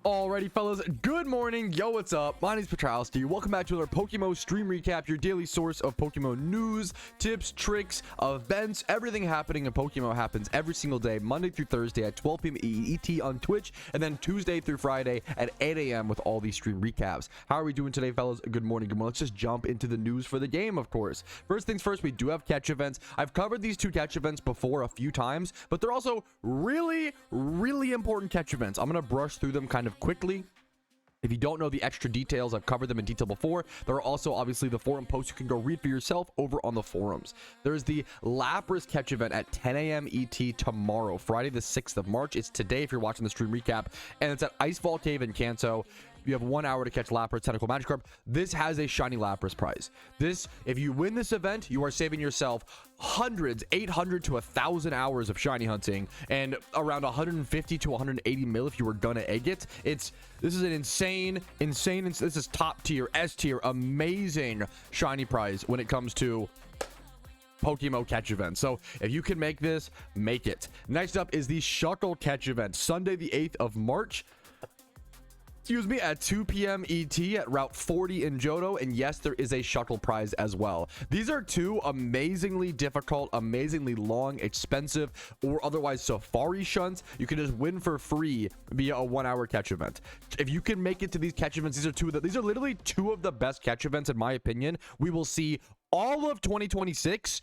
Alrighty, fellas, good morning. Yo, what's up? My name's Patrouski. Welcome back to another PokeMMO stream recap, your daily source of PokeMMO news, tips, tricks, events. Everything happening in PokeMMO happens every single day, Monday through Thursday at 12 p.m. EET on Twitch, and then Tuesday through Friday at 8 a.m. with all these stream recaps. How are we doing today, fellas? Good morning. Good morning. Let's just jump into the news for the game, of course. First things first, we do have catch events. I've covered these two catch events before a few times, but they're also really important catch events. I'm going to brush through them kind of quickly. If you don't know the extra details, I've covered them in detail before. There are also obviously the forum posts you can go read for yourself over on the forums. There's the Lapras catch event at 10 a.m. ET tomorrow, Friday the 6th of March. It's today if you're watching the stream recap, and it's at Icefall Cave in Kanto. You have 1 hour to catch Lapras Tentacle Magikarp. This has a shiny Lapras prize. This, if you win this event, you are saving yourself hundreds, 800 to 1,000 hours of shiny hunting and around 150 to 180 mil if you were gonna egg it. This is an insane, this is top tier, S tier, amazing shiny prize when it comes to PokeMMO catch event. So if you can make this, make it. Next up is the Shuckle catch event, Sunday the 8th of March. At 2 p.m. ET at Route 40 in Johto, and yes, there is a Shuckle prize as well. These are two amazingly difficult, amazingly long, expensive, or otherwise safari shunts you can just win for free via a 1 hour catch event. If you can make it to these catch events, these are literally two of the best catch events in my opinion. We will see all of 2026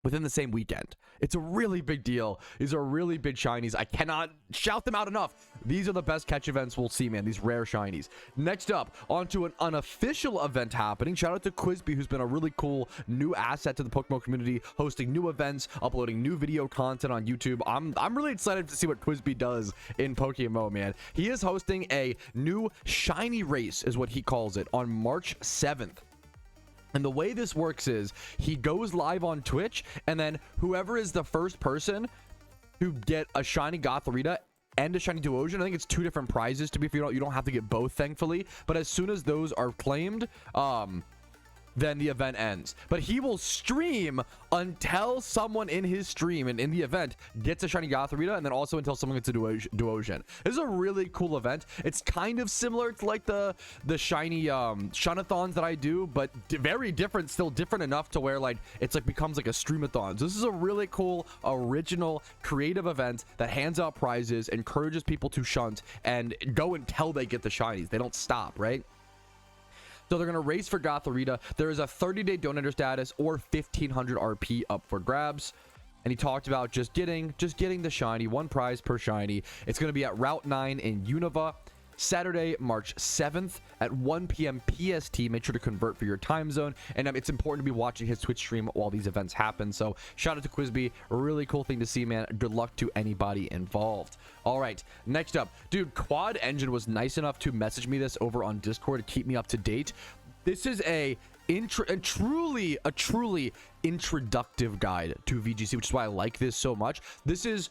within the same weekend. It's a really big deal. These are really big shinies. I cannot shout them out enough. These are the best catch events we'll see, man. These rare shinies. Next up, onto an unofficial event happening. Shout out to Quizby, who's been a really cool new asset to the PokeMMO community, hosting new events, uploading new video content on YouTube. I'm really excited to see what Quizby does in PokeMMO, man. He is hosting a new shiny race, is what he calls it, on March 7th. And the way this works is he goes live on Twitch, and then whoever is the first person to get a shiny Gothorita and a shiny Duosion, I think it's two different prizes to be fair. You don't have to get both, thankfully. But as soon as those are claimed, then the event ends. But he will stream until someone in his stream and in the event gets a shiny Gothorita, and then also until someone gets a Duosion. This is a really cool event. It's kind of similar to like the shiny Shunathons that I do, but very different, still different enough to where like it's like becomes like a streamathon. So this is a really cool, original, creative event that hands out prizes, encourages people to shunt and go until they get the shinies. They don't stop, right? So they're going to race for Gothorita. There is a 30-day donator status or 1,500 RP up for grabs. And he talked about just getting the shiny, one prize per shiny. It's going to be at Route 9 in Unova, Saturday, March 7th at 1 p.m. PST. Make sure to convert for your time zone. And it's important to be watching his Twitch stream while these events happen. So shout out to Quizby. A really cool thing to see, man. Good luck to anybody involved. All right, next up. Dude, Quad Engine was nice enough to message me this over on Discord to keep me up to date. This is a truly introductive guide to VGC, which is why I like this so much. This is,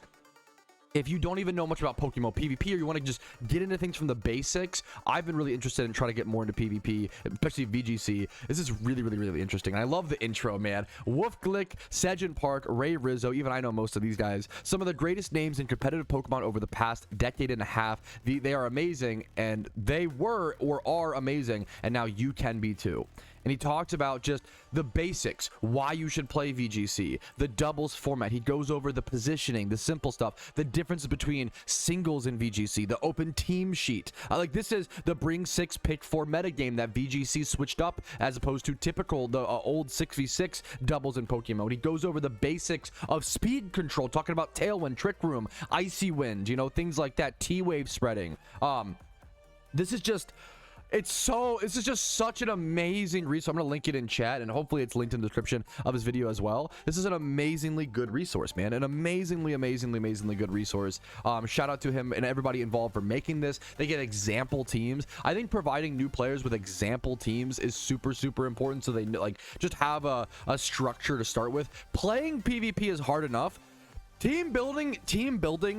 if you don't even know much about PokeMMO PvP, or you want to just get into things from the basics, I've been really interested in trying to get more into PvP, especially VGC. This is really interesting. And I love the intro, man. Wolf Glick, Sejin Park, Ray Rizzo, even I know most of these guys. Some of the greatest names in competitive Pokemon over the past decade and a half. They are amazing, and they were or are amazing, and now you can be too. And he talks about just the basics, why you should play VGC, the doubles format. He goes over the positioning, the simple stuff, the difference between singles in VGC, the open team sheet. Like this is the bring 6 pick 4 metagame that VGC switched up as opposed to typical the old 6v6 doubles in Pokemon. He goes over the basics of speed control, talking about Tailwind, Trick Room, Icy Wind, you know, things like that, T-Wave spreading. This is just such an amazing resource. I'm gonna link it in chat, and hopefully it's linked in the description of this video as well. This is an amazingly good resource, man. An amazingly good resource. Shout out to him and everybody involved for making this. They get example teams. I think providing new players with example teams is super important, so they like just have a structure to start with. Playing PvP is hard enough. Team building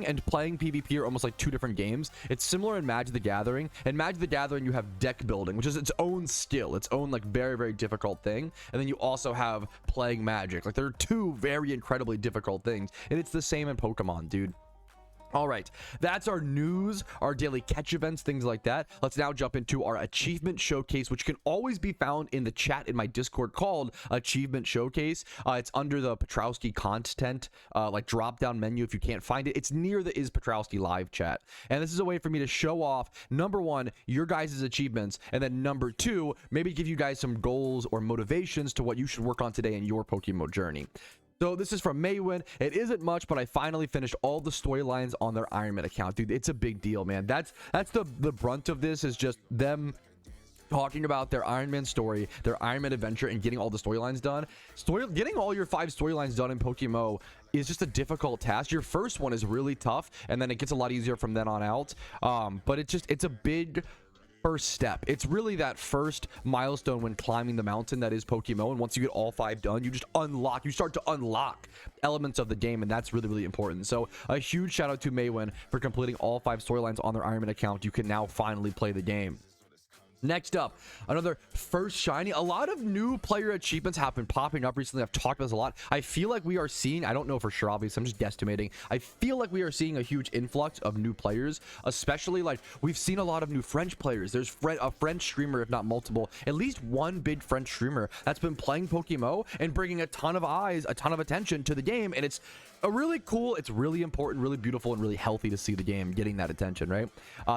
and playing PvP are almost like two different games. It's similar in Magic the Gathering. In Magic the Gathering, you have deck building, which is its own skill, its own like very difficult thing. And then you also have playing Magic. Like there are two very incredibly difficult things. And it's the same in Pokemon, dude. All right, that's our news, our daily catch events, things like that. Let's now jump into our achievement showcase, which can always be found in the chat in my Discord called Achievement Showcase. It's under the Patrouski content, like drop down menu. If you can't find it, it's near the Is Patrouski live chat. And this is a way for me to show off, number one, your guys' achievements, and then number two, maybe give you guys some goals or motivations to what you should work on today in your PokeMMO journey. So this is from Maywin. It isn't much, but I finally finished all the storylines on their Ironman account. Dude, it's a big deal, man. That's the brunt of this, is just them talking about their Ironman story, their Ironman adventure, and getting all the storylines done. Getting all your 5 storylines done in PokeMMO is just a difficult task. Your first one is really tough, and then it gets a lot easier from then on out. But it's a big first step. It's really that first milestone when climbing the mountain that is PokeMMO, and once you get all 5 done, you start to unlock elements of the game, and that's really, really important. So a huge shout out to Maywin for completing all 5 storylines on their Ironman account. You can now finally play the game. Next up, another first shiny. A lot of new player achievements have been popping up recently. I've talked about this a lot. I feel like we are seeing, I don't know for sure, obviously, I'm just guesstimating. I feel like we are seeing a huge influx of new players, especially like we've seen a lot of new French players. There's a French streamer, if not multiple, at least one big French streamer that's been playing PokeMMO and bringing a ton of eyes, a ton of attention to the game. And it's a really cool, it's really important, really beautiful, and really healthy to see the game getting that attention, right?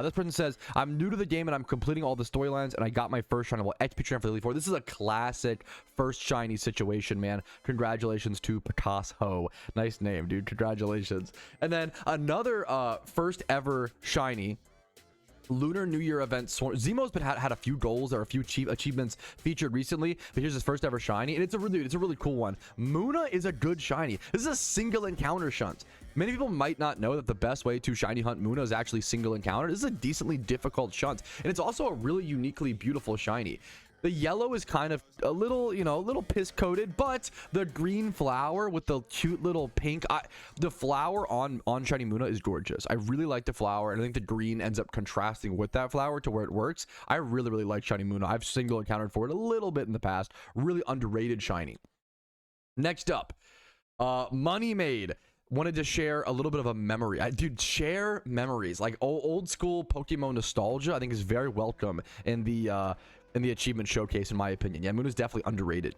This person says, I'm new to the game and I'm completing all the storylines, and I got my first shiny XP train for the Elite Four. This is a classic first shiny situation, man. Congratulations to Picasso. Nice name, dude. Congratulations. And then another first ever shiny Lunar New Year event. Zemo's been had a few goals or a few achievements featured recently, but here's his first ever shiny, and it's a really cool one. Muna is a good shiny. This is a single encounter shunt. Many people might not know that the best way to shiny hunt Muna is actually single encounter. This is a decently difficult shunt, and it's also a really uniquely beautiful shiny. The yellow is kind of a little, you know, a little piss coated, but the green flower with the cute little pink, the flower on shiny Muna is gorgeous. I really like the flower, and I think the green ends up contrasting with that flower to where it works. I really like shiny Muna. I've single encountered for it a little bit in the past. Really underrated shiny. Next up, Money Made wanted to share a little bit of a memory. Dude, share memories like old school PokeMMO nostalgia. I think is very welcome in the achievement showcase, in my opinion. Yeah, Moon is definitely underrated.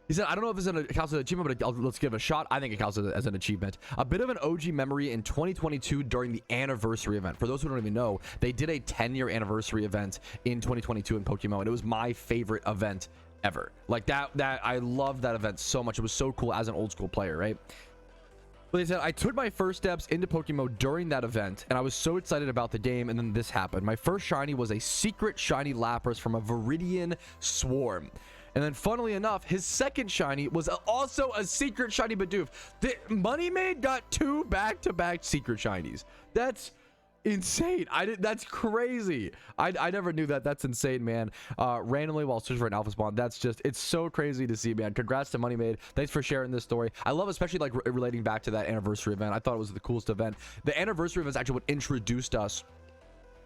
He said, I don't know if this counts as an achievement, but let's give it a shot. I think it counts as an achievement. A bit of an OG memory in 2022 during the anniversary event. For those who don't even know, they did a 10-year anniversary event in 2022 in PokeMMO, and it was my favorite event ever. Like that I loved that event so much. It was so cool as an old school player, right? But they said, I took my first steps into PokeMMO during that event, and I was so excited about the game, and then this happened. My first shiny was a secret shiny Lapras from a Viridian Swarm. And then, funnily enough, his second shiny was also a secret shiny Bidoof. Money Made got 2 back-to-back secret shinies. That's insane. That's crazy. I never knew that. That's insane, man. Randomly while searching for an alpha spawn, it's so crazy to see, man. Congrats to Money Made. Thanks for sharing this story. I love, especially like relating back to that anniversary event. I thought it was the coolest event. The anniversary event is actually what introduced us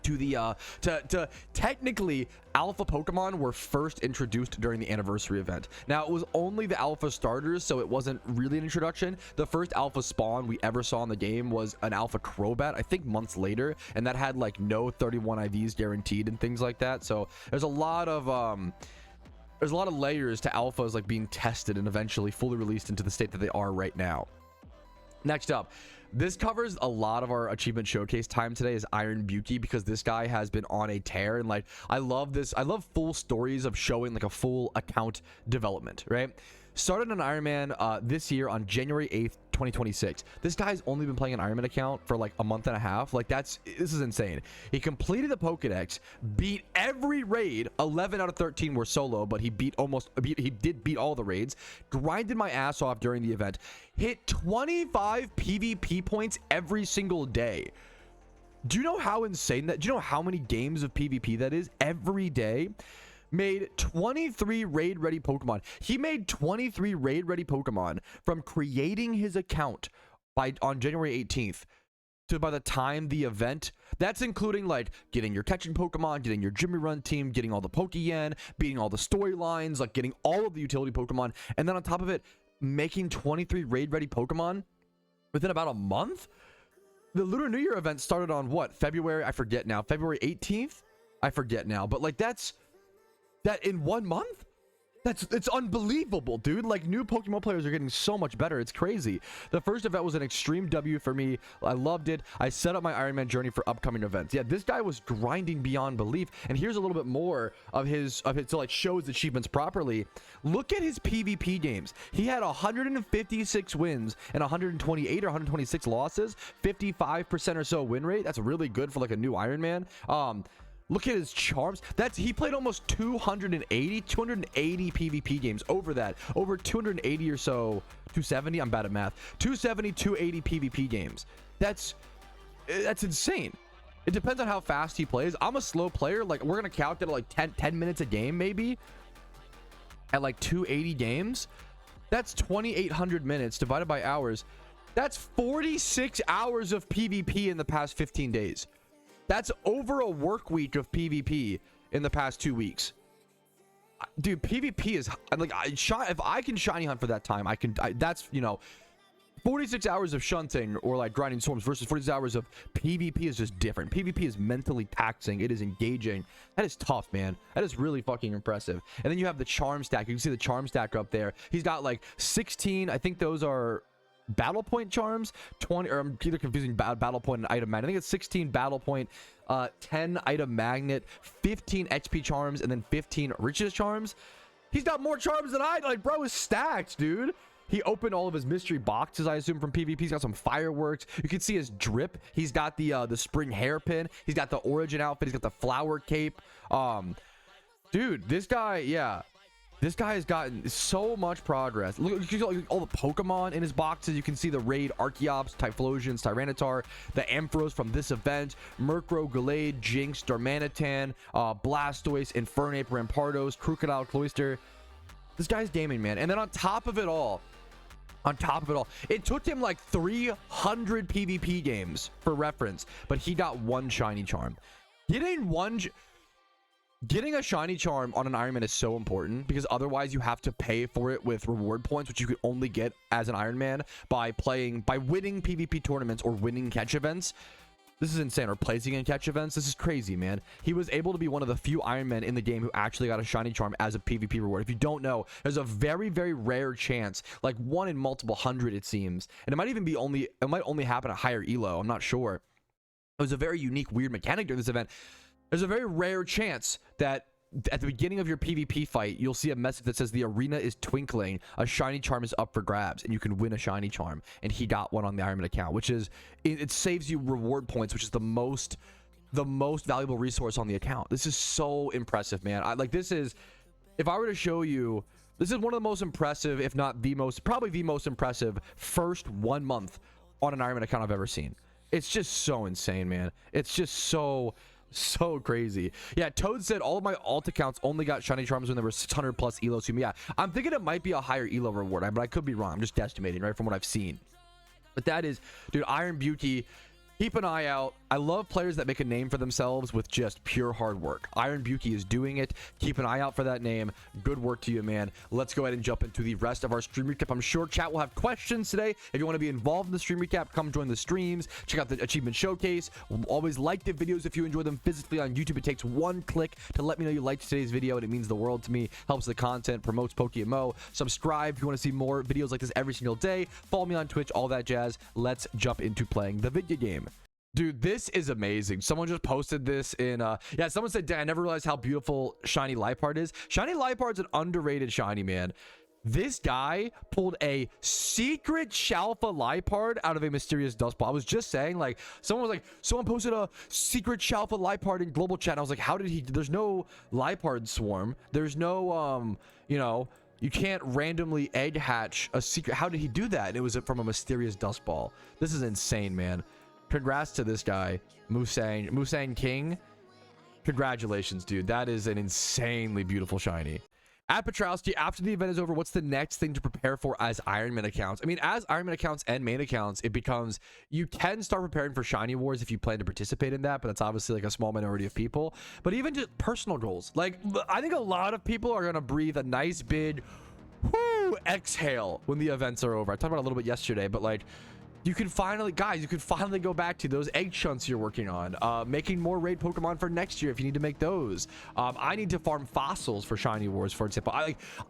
to the technically alpha Pokemon were first introduced during the anniversary event. Now, it was only the alpha starters, so it wasn't really an introduction. The first alpha spawn we ever saw in the game was an alpha Crobat, I think months later, and that had like no 31 IVs guaranteed and things like that. So there's a lot of layers to alphas like being tested and eventually fully released into the state that they are right now. Next up, this covers a lot of our achievement showcase time today is Iron Buki, because this guy has been on a tear, and like I love full stories of showing like a full account development, right? Started an Ironman this year on January 8th, 2026. This guy's only been playing an Ironman account for like a month and a half. Like this is insane. He completed the Pokedex, beat every raid. 11 out of 13 were solo, but he did beat all the raids. Grinded my ass off during the event. Hit 25 PvP points every single day. Do you know how insane that? Do you know how many games of PvP that is every day? Made 23 raid ready Pokemon. He made 23 raid ready Pokemon from creating his account on January 18th to by the time the event. That's including like getting your catching Pokemon, getting your Jimmy Run team, getting all the Pokeyen, beating all the storylines, like getting all of the utility Pokemon, and then on top of it, making 23 raid ready Pokemon within about a month. the Lunar New Year event started on what? February? I forget now. February 18th? I forget now. But like that in 1 month? It's unbelievable, dude. Like, new Pokemon players are getting so much better. It's crazy. The first event was an extreme W for me. I loved it. I set up my Iron Man journey for upcoming events. Yeah, this guy was grinding beyond belief. And here's a little bit more of his to like show his achievements properly. Look at his PvP games. He had 156 wins and 128 or 126 losses, 55% or so win rate. That's really good for like a new Iron Man. Look at his charms. He played almost 280 PvP games. Over 280 or so, 270. I'm bad at math. 270, 280 PvP games. That's insane. It depends on how fast he plays. I'm a slow player. Like, we're gonna count that at like 10 minutes a game, maybe. At like 280 games, that's 2,800 minutes divided by hours. That's 46 hours of PvP in the past 15 days. That's over a work week of PvP in the past 2 weeks. Dude, PvP is like, if I can shiny hunt for that time, that's, you know, 46 hours of shunting or like grinding swarms versus 46 hours of PvP is just different. PvP is mentally taxing. It is engaging. That is tough, man. That is really fucking impressive. And then you have the charm stack. You can see the charm stack up there. He's got like 16, I think those are battle point charms, 20, or I'm either confusing battle point and item magnet. I think it's 16 battle point, 10 item magnet, 15 HP charms, and then 15 riches charms. He's got more charms than I. Like, bro is stacked, dude. He opened all of his mystery boxes, I assume, from PvP. He's got some fireworks. You can see his drip. He's got the spring hairpin. He's got the origin outfit. He's got the flower cape. Dude, this guy, yeah. This guy has gotten so much progress. Look, you can see all the Pokemon in his boxes. You can see the Raid, Archeops, Typhlosions, Tyranitar, the Ampharos from this event, Murkrow, Gallade, Jinx, Darmanitan, Blastoise, Infernape, Rampardos, Crocodile, Cloyster. This guy's gaming, man. And then on top of it all, it took him like 300 PvP games for reference, but he got one shiny charm. Getting a shiny charm on an Iron Man is so important because otherwise you have to pay for it with reward points, which you could only get as an Iron Man by winning PvP tournaments or winning catch events. This is insane. Or placing in catch events. This is crazy, man. He was able to be one of the few Iron Men in the game who actually got a shiny charm as a PvP reward. If you don't know, there's a very, very rare chance, like 1 in multiple hundred, it seems. And it might even be it might only happen at higher elo. I'm not sure. It was a very unique, weird mechanic during this event. There's a very rare chance that at the beginning of your PvP fight, you'll see a message that says the arena is twinkling. A shiny charm is up for grabs, and you can win a shiny charm. And he got one on the Iron Man account, which is, it saves you reward points, which is the most valuable resource on the account. This is so impressive, man. If I were to show you, this is one of the most impressive, if not the most, probably the most impressive first 1 month on an Iron Man account I've ever seen. It's just so insane, man. It's just so crazy. Yeah, Toad said all of my alt accounts only got shiny charms when there were 600 plus elos to me. Yeah, I'm thinking it might be a higher elo reward, but I could be wrong. I'm just guesstimating, right, from what I've seen. But that is, dude, Iron Beauty. Keep an eye out. I love players that make a name for themselves with just pure hard work. Iron Beauty is doing it. Keep an eye out for that name. Good work to you, man. Let's go ahead and jump into the rest of our stream recap. I'm sure chat will have questions today. If you want to be involved in the stream recap, come join the streams. Check out the achievement showcase. Always like the videos if you enjoy them physically on YouTube. It takes 1 click to let me know you liked today's video, and it means the world to me. Helps the content, promotes PokeMMO. Subscribe if you want to see more videos like this every single day. Follow me on Twitch, all that jazz. Let's jump into playing the video game. Dude, this is amazing. Someone just posted this in yeah, someone said, "Dan, I never realized how beautiful shiny Liepard is." Shiny Liepard's an underrated shiny, man. This guy pulled a secret Shalfa Liepard out of a mysterious dust ball. I was just saying, like, someone posted a secret Shalfa Liepard in global chat, and I was like, how did he, there's no Liepard swarm, there's no you know, you can't randomly egg hatch a secret. How did he do that? And it was from a mysterious dust ball. This is insane, man. Congrats to this guy, Musang King. Congratulations, dude. That is an insanely beautiful shiny. At Patrouski, after the event is over, what's the next thing to prepare for as Iron Man accounts? I mean, as Iron Man accounts and main accounts, it becomes, you can start preparing for shiny wars if you plan to participate in that, but that's obviously like a small minority of people. But even just personal goals, like, I think a lot of people are gonna breathe a nice big exhale when the events are over. I talked about it a little bit yesterday, but like, you can finally, guys, you can finally go back to those egg chunks you're working on, making more raid Pokemon for next year if you need to make those. I need to farm fossils for Shiny Wars, for example.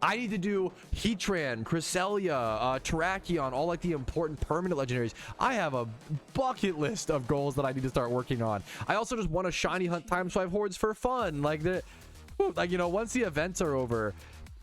I need to do Heatran, Cresselia, Terrakion, all like the important permanent legendaries. I have a bucket list of goals that I need to start working on. I also just want to shiny hunt time swipe hordes for fun. Like, you know, once the events are over,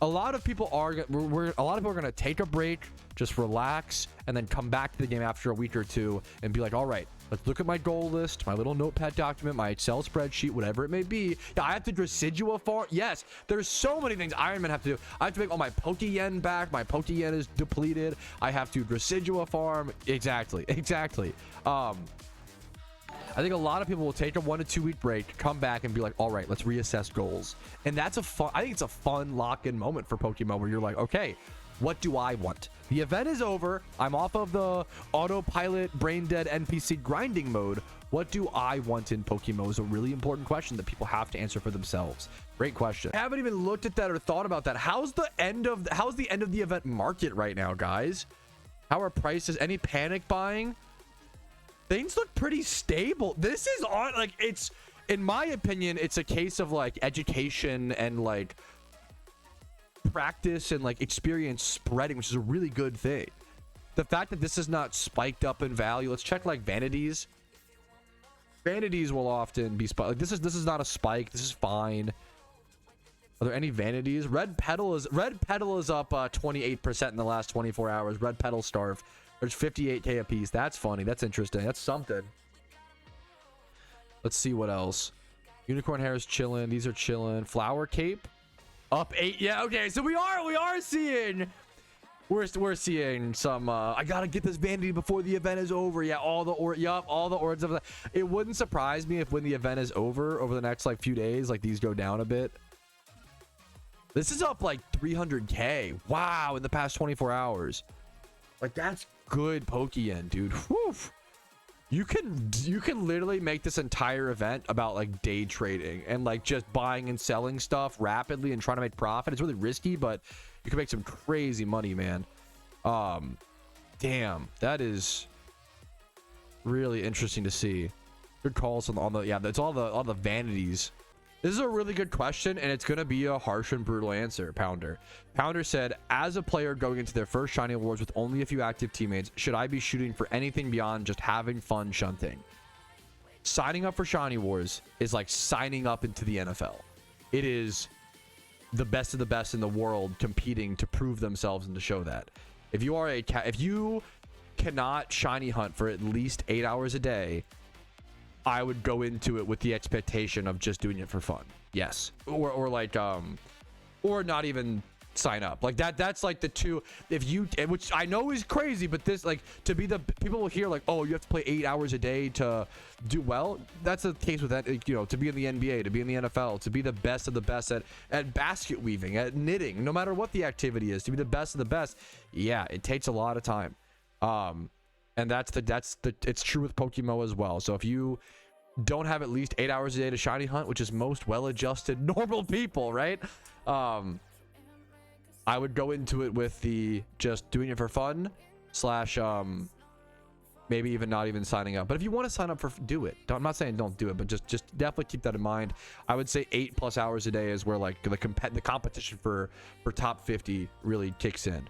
a lot of people are going to take a break, just relax, and then come back to the game after a week or two and be like, all right, let's look at my goal list, my little notepad document, my Excel spreadsheet, whatever it may be. Yeah, I have to Residua farm. Yes, there's so many things Iron Man have to do. I have to make all my Pokeyen back. My Pokeyen is depleted. I have to Residua farm. Exactly. I think a lot of people will take a 1 to 2 week break, come back and be like, all right, let's reassess goals. And that's I think it's a fun lock-in moment for Pokemon where you're like, okay, what do I want? The event is over. I'm off of the autopilot, brain dead NPC grinding mode. What do I want in Pokemon is a really important question that people have to answer for themselves. Great question. I haven't even looked at that or thought about that. How's the end of the event market right now, guys? How are prices? Any panic buying? Things look pretty stable. This is on, like, it's, in my opinion, it's a case of like education and like practice and like experience spreading, which is a really good thing. The fact that this is not spiked up in value. Let's check like vanities. Vanities will often be spiked. Like this is not a spike. This is fine. Are there any vanities? Red Petal is up 28% in the last 24 hours. Red Petal Starve. There's 58k a piece. That's funny. That's interesting. That's something. Let's see what else. Unicorn hair is chilling. These are chilling. Flower cape up 8. Yeah, okay. So we are seeing we're seeing some I gotta get this vanity before the event is over. Yeah, all the ords of that. It wouldn't surprise me if when the event is over the next like few days, like these go down a bit. This is up like 300k. Wow, in the past 24 hours. Like that's good Pokeyen, dude. Whew. You can literally make this entire event about like day trading and like just buying and selling stuff rapidly and trying to make profit. It's really risky, but you can make some crazy money, man. Damn, that is really interesting to see. Good calls on the yeah, that's all the vanities. This is a really good question, and it's going to be a harsh and brutal answer, Pounder. Pounder said, as a player going into their first Shiny Awards with only a few active teammates, should I be shooting for anything beyond just having fun shunting? Signing up for Shiny Wars is like signing up into the NFL. It is the best of the best in the world competing to prove themselves and to show that. If you cannot Shiny hunt for at least 8 hours a day, I would go into it with the expectation of just doing it for fun. Yes. Or like or not even sign up. Like that's like the two, if you, which I know is crazy, but this, like, to be the people will hear like, oh, you have to play 8 hours a day to do well. That's the case with that, you know, to be in the NBA, to be in the NFL, to be the best of the best at basket weaving, at knitting, no matter what the activity is, to be the best of the best. Yeah, it takes a lot of time. And it's true with PokeMMO as well. So if you don't have at least 8 hours a day to shiny hunt, which is most well-adjusted normal people, right? I would go into it with the just doing it for fun slash maybe even not even signing up. But if you want to sign up do it. I'm not saying don't do it, but just definitely keep that in mind. I would say 8+ hours a day is where like the competition for top 50 really kicks in.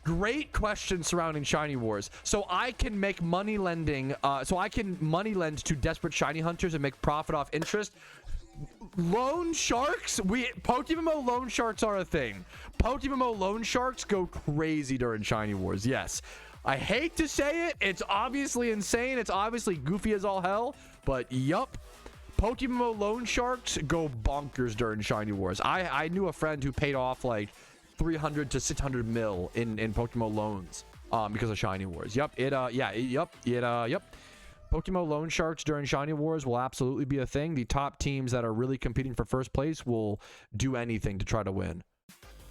Great question surrounding Shiny Wars. So I can make money lending. So I can money lend to desperate shiny hunters and make profit off interest. Loan sharks? PokeMMO loan sharks are a thing. PokeMMO loan sharks go crazy during Shiny Wars. Yes. I hate to say it. It's obviously insane. It's obviously goofy as all hell. But yup. PokeMMO loan sharks go bonkers during Shiny Wars. I knew a friend who paid off like 300 to 600 mil in PokeMMO loans because of Shiny Wars. Yep. PokeMMO loan sharks during Shiny Wars will absolutely be a thing. The top teams that are really competing for first place will do anything to try to win.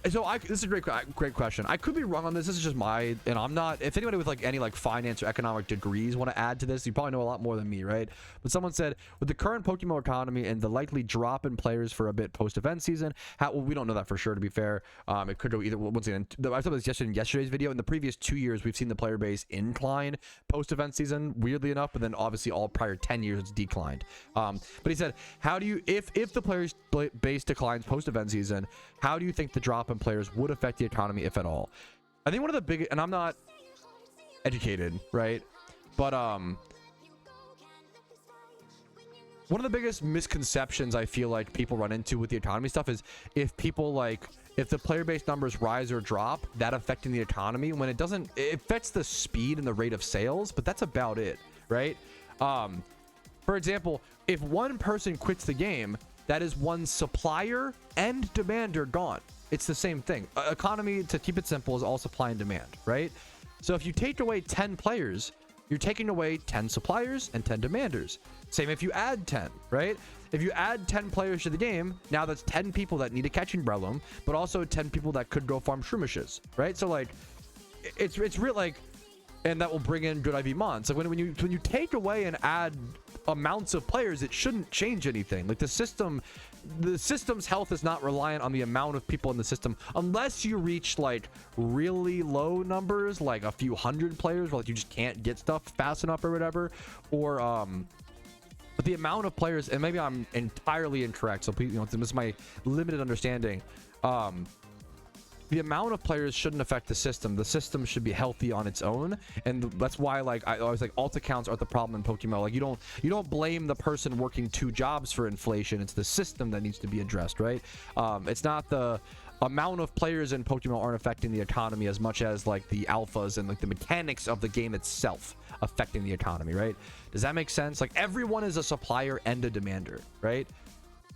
So this is a great question. I could be wrong on this. This is just and I'm not, if anybody with like any like finance or economic degrees want to add to this, you probably know a lot more than me, right? But someone said, with the current PokeMMO economy and the likely drop in players for a bit post-event season, well, we don't know that for sure, to be fair. It could go either, once again, I thought this in yesterday's video. In the previous 2 years, we've seen the player base incline post-event season, weirdly enough, but then obviously all prior 10 years it's declined. But he said, how do you, if the players base declines post-event season, how do you think the drop in players would affect the economy, if at all? I think one of the big, and I'm not educated, right, but one of the biggest misconceptions I feel like people run into with the economy stuff is if the player base numbers rise or drop, that affecting the economy, when it doesn't. It affects the speed and the rate of sales, but that's about it, right? For example, if one person quits the game, that is one supplier and demander gone. It's the same thing. Economy, to keep it simple, is all supply and demand, right? So if you take away 10 players, you're taking away 10 suppliers and 10 demanders. Same if you add 10, right? If you add 10 players to the game, now that's 10 people that need a catching Breloom, but also 10 people that could go farm Shroomishes, right? So like, it's real, like, and that will bring in good IV mons. Like when you take away and add amounts of players, it shouldn't change anything. Like the system's health is not reliant on the amount of people in the system, unless you reach like really low numbers, like a few hundred players, where like you just can't get stuff fast enough or whatever. Or but the amount of players, and maybe I'm entirely incorrect, so please, this is my limited understanding. The amount of players shouldn't affect the system. The system should be healthy on its own, and that's why, like, I always like, alt accounts aren't the problem in PokeMMO. Like, you don't blame the person working 2 jobs for inflation. It's the system that needs to be addressed, right? It's not the amount of players in PokeMMO aren't affecting the economy as much as like the alphas and like the mechanics of the game itself affecting the economy, right? Does that make sense? Like, everyone is a supplier and a demander, right?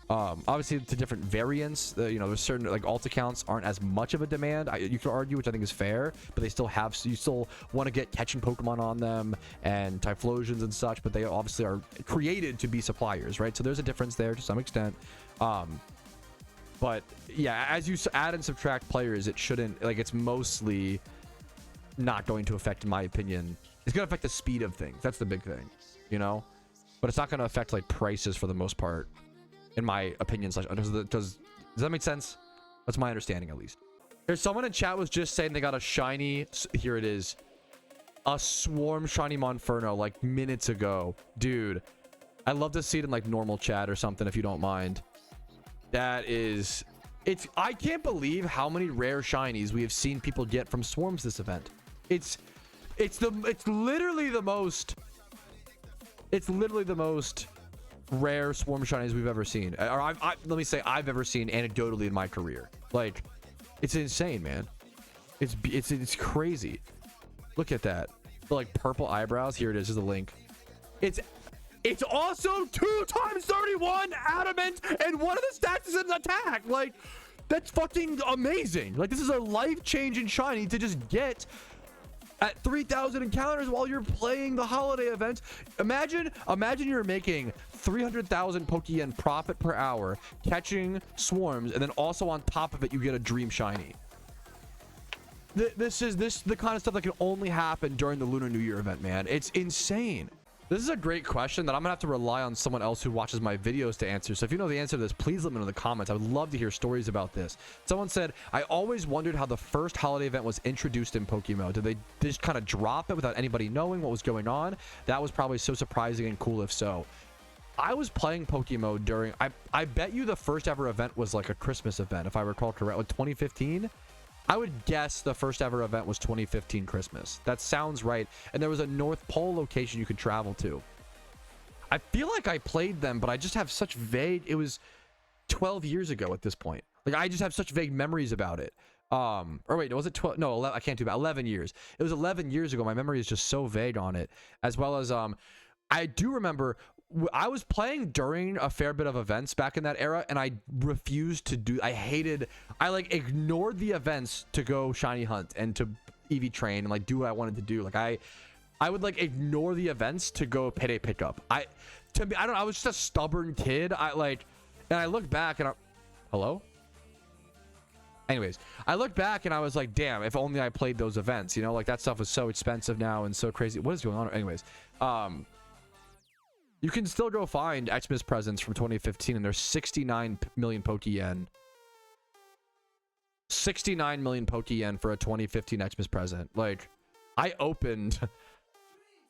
Obviously to different variants, there's certain like alt accounts aren't as much of a demand, you could argue, which I think is fair, but they still have, so you still want to get catching Pokemon on them and Typhlosions and such, but they obviously are created to be suppliers, right? So there's a difference there to some extent. But yeah, as you add and subtract players, it shouldn't, like, it's mostly not going to affect, in my opinion, it's going to affect the speed of things. That's the big thing, but it's not going to affect like prices for the most part, in my opinion. Does that make sense? That's my understanding, at least. There's someone in chat was just saying they got a shiny, here it is, a swarm shiny Monferno like minutes ago. Dude, I'd love to see it in like normal chat or something, if you don't mind. That is, I can't believe how many rare shinies we have seen people get from swarms this event. It's literally the most rare swarm shinies we've ever seen, or let me say I've ever seen anecdotally in my career. Like, it's insane, man. It's crazy. Look at that. The, like, purple eyebrows. Here it is. Here's the link. It's also 2 times 31 adamant, and one of the stats is an attack. Like, that's fucking amazing. Like, this is a life-changing shiny to just get at 3,000 encounters while you're playing the holiday event. Imagine you're making 300,000 Pokeyen profit per hour catching swarms, and then also on top of it you get a dream shiny. This is the kind of stuff that can only happen during the Lunar New Year event, man. It's insane. This is a great question that I'm gonna have to rely on someone else who watches my videos to answer. So if you know the answer to this, please let me know in the comments. I would love to hear stories about this. Someone said, I always wondered how the first holiday event was introduced in PokeMMO. Did they just kind of drop it without anybody knowing what was going on? That was probably so surprising and cool if so. I was playing PokeMMO during, I bet you the first ever event was like a Christmas event, if I recall correctly, like 2015. I would guess the first ever event was 2015 Christmas. That sounds right. And there was a North Pole location you could travel to. I feel like I played them, but I just have such vague, it was 12 years ago at this point. Like, I just have such vague memories about it. Or wait, was it 12? No, 11, I can't do that. 11 years. It was 11 years ago. My memory is just so vague on it. As well as, I do remember I was playing during a fair bit of events back in that era, and I refused to do, I like ignored the events to go shiny hunt and to EV train and like do what I wanted to do. Like I would like ignore the events to go payday pickup. I was just a stubborn kid. And I look back and hello? Anyways, I look back and I was like, damn, if only I played those events, you know, like that stuff is so expensive now and so crazy. What is going on? Anyways, you can still go find Xmas presents from 2015 and there's 69 million Pokeyen. 69 million Pokeyen for a 2015 Xmas present. Like, I opened,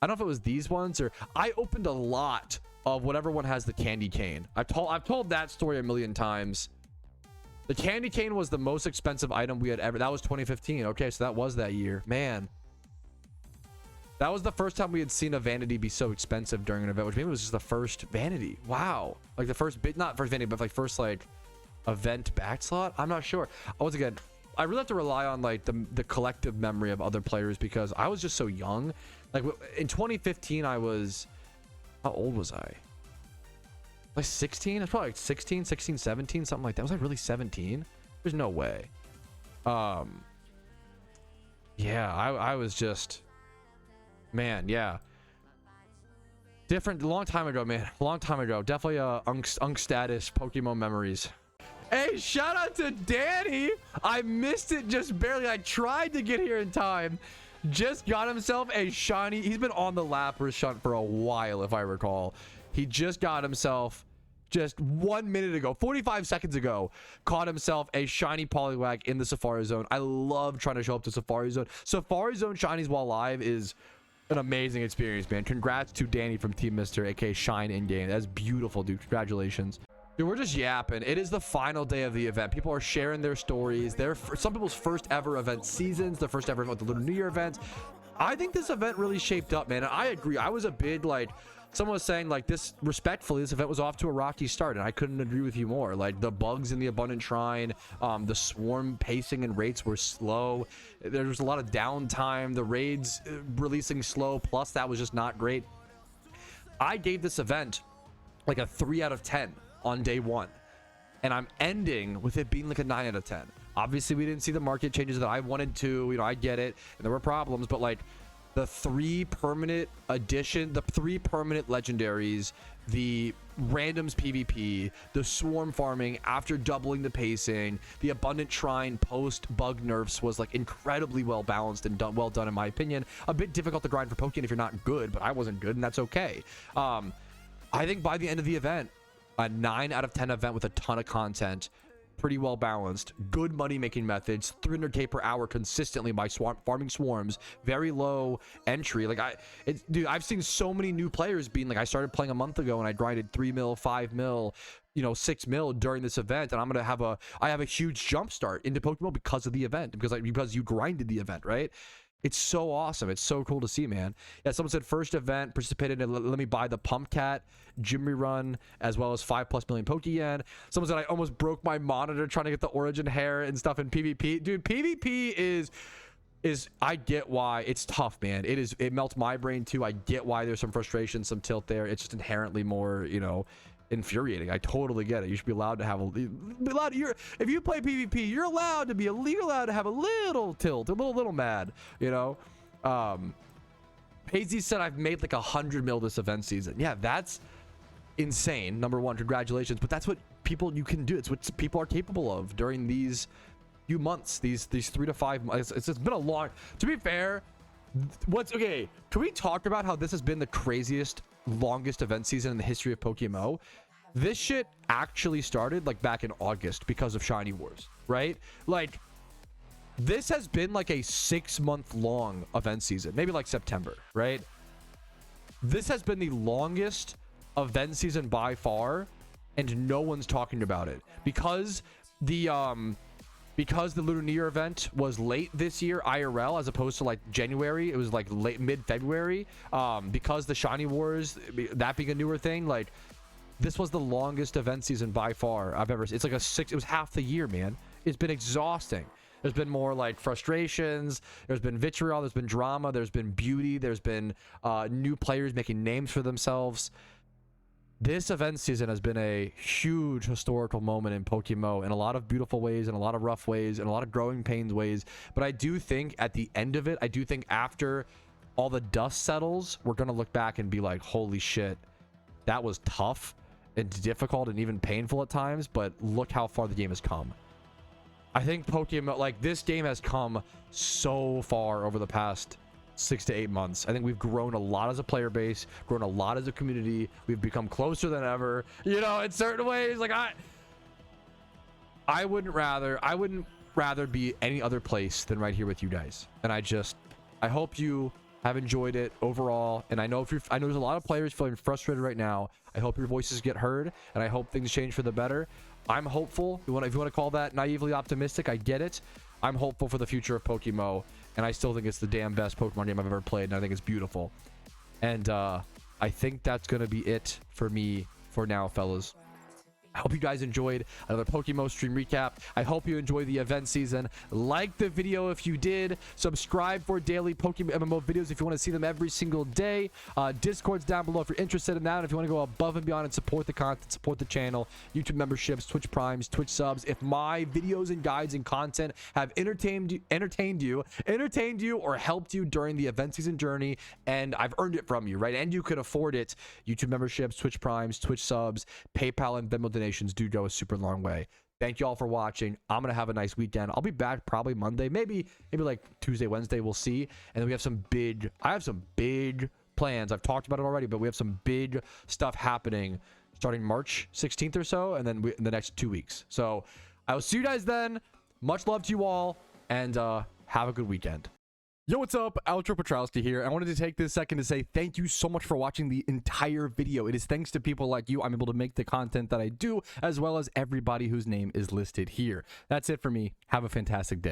I don't know if it was these ones or I opened a lot of whatever one has the candy cane. I've told that story a million times. The candy cane was the most expensive item we had ever. That was 2015. Okay, so that was that year. Man, that was the first time we had seen a vanity be so expensive during an event, which maybe was just the first vanity. Wow, like the first bit, not first vanity, but like first like event back slot. I'm not sure. Once again, I really have to rely on like the collective memory of other players because I was just so young. Like in 2015, I was, how old was I? Like 16? It's probably like 16, 17, something like that. Was I really 17? There's no way. Yeah, I was just, man, yeah. Different, long time ago, man. Long time ago. Definitely unk status Pokemon memories. Hey, shout out to Danny. I missed it just barely. I tried to get here in time. Just got himself a shiny. He's been on the Lapras shunt for a while, if I recall. He just got himself, just 1 minute ago, 45 seconds ago, caught himself a shiny Poliwag in the Safari Zone. I love trying to show up to Safari Zone. Safari Zone shinies while live is an amazing experience, man. Congrats to Danny from Team Mister, aka Shine in game. That's beautiful, dude. Congratulations. Dude, we're just yapping. It is the final day of the event. People are sharing their stories. They're some people's first ever event seasons, the first ever event with the Lunar New Year event. I think this event really shaped up, man. And I agree. I was a big, like, someone was saying, like, this, respectfully, this event was off to a rocky start, and I couldn't agree with you more. Like, the bugs in the Abundant Shrine, the swarm pacing and rates were slow. There was a lot of downtime. The raids releasing slow, plus that was just not great. I gave this event, like, a 3 out of 10. On day one, and I'm ending with it being like a 9 out of 10. Obviously we didn't see the market changes that I wanted to, you know, I get it, and there were problems, but like the 3 permanent addition, the 3 permanent legendaries, the randoms PvP, the swarm farming after doubling the pacing, the Abundant Shrine post bug nerfs was like incredibly well balanced and well done in my opinion. A bit difficult to grind for Pokeyen if you're not good, but I wasn't good, and that's okay. I think by the end of the event, a 9 out of 10 event with a ton of content, pretty well balanced, good money making methods, 300k per hour consistently by farming swarms, very low entry. Like dude, I've seen so many new players being like, I started playing a month ago and I grinded 3 mil, 5 mil, you know, 6 mil during this event, and I'm gonna have I have a huge jump start into Pokemon because of the event, because you grinded the event, right? It's so awesome. It's so cool to see, man. Yeah, someone said first event participated in let me buy the Pump Cat gym rerun as well as 5+ million Pokeyen. Someone said I almost broke my monitor trying to get the origin hair and stuff in PvP. Dude, PvP is I get why it's tough, man. It melts my brain too. I get why there's some frustration, some tilt there. It's just inherently more, you know, infuriating. I totally get it. You should be allowed to have if you play PvP, you're allowed to have a little tilt, a little mad, you know. Hazy said I've made like 100 mil this event season. Yeah, that's insane. Number one, congratulations. But that's what you can do. It's what people are capable of during these few months, these 3 to 5 months. It's been a long, to be fair. Okay, can we talk about how this has been the craziest, longest event season in the history of PokeMMO? This shit actually started like back in August because of Shiny Wars, right? Like, this has been like a 6-month long event season, maybe like September, right? This has been the longest event season by far, and no one's talking about it because the Lunar New Year event was late this year IRL as opposed to like January. It was like late mid-February. Because the Shiny Wars, that being a newer thing, like this was the longest event season by far I've ever seen. It's like it was half the year, man. It's been exhausting. There's been more like frustrations, there's been vitriol, there's been drama, there's been beauty, there's been new players making names for themselves. This event season has been a huge historical moment in PokeMMO in a lot of beautiful ways, in a lot of rough ways, in a lot of growing pains ways. But I do think at the end of it, I do think after all the dust settles, we're going to look back and be like, holy shit, that was tough and difficult and even painful at times, but look how far the game has come. I think Pokemon, like, this game has come so far over the past 6 to 8 months. I think we've grown a lot as a player base, grown a lot as a community. We've become closer than ever, you know, in certain ways. Like, I wouldn't rather be any other place than right here with you guys. And I hope you have enjoyed it overall. And I know I know there's a lot of players feeling frustrated right now. I hope your voices get heard, and I hope things change for the better. I'm hopeful. If you want to call that naively optimistic, I get it. I'm hopeful for the future of PokeMMO, and I still think it's the damn best Pokemon game I've ever played, and I think it's beautiful. And I think that's gonna be it for me for now, fellas. I hope you guys enjoyed another PokeMMO stream recap. I hope you enjoyed the event season. Like the video if you did. Subscribe for daily PokeMMO videos if you want to see them every single day. Discord's down below if you're interested in that. And if you want to go above and beyond and support the content, support the channel, YouTube memberships, Twitch Primes, Twitch subs. If my videos and guides and content have entertained you, or helped you during the event season journey, and I've earned it from you, right? And you could afford it. YouTube memberships, Twitch Primes, Twitch subs, PayPal, and Venmo donations do go a super long way. Thank you all for watching. I'm gonna have a nice weekend. I'll be back probably Monday, maybe like Tuesday, Wednesday, we'll see. And then we have I have some big plans. I've talked about it already, but we have some big stuff happening starting March 16th or so, and then in the next 2 weeks. So I will see you guys then. Much love to you all, and have a good weekend. Yo, what's up? Outro Patrouski here. I wanted to take this second to say thank you so much for watching the entire video. It is thanks to people like you I'm able to make the content that I do, as well as everybody whose name is listed here. That's it for me. Have a fantastic day.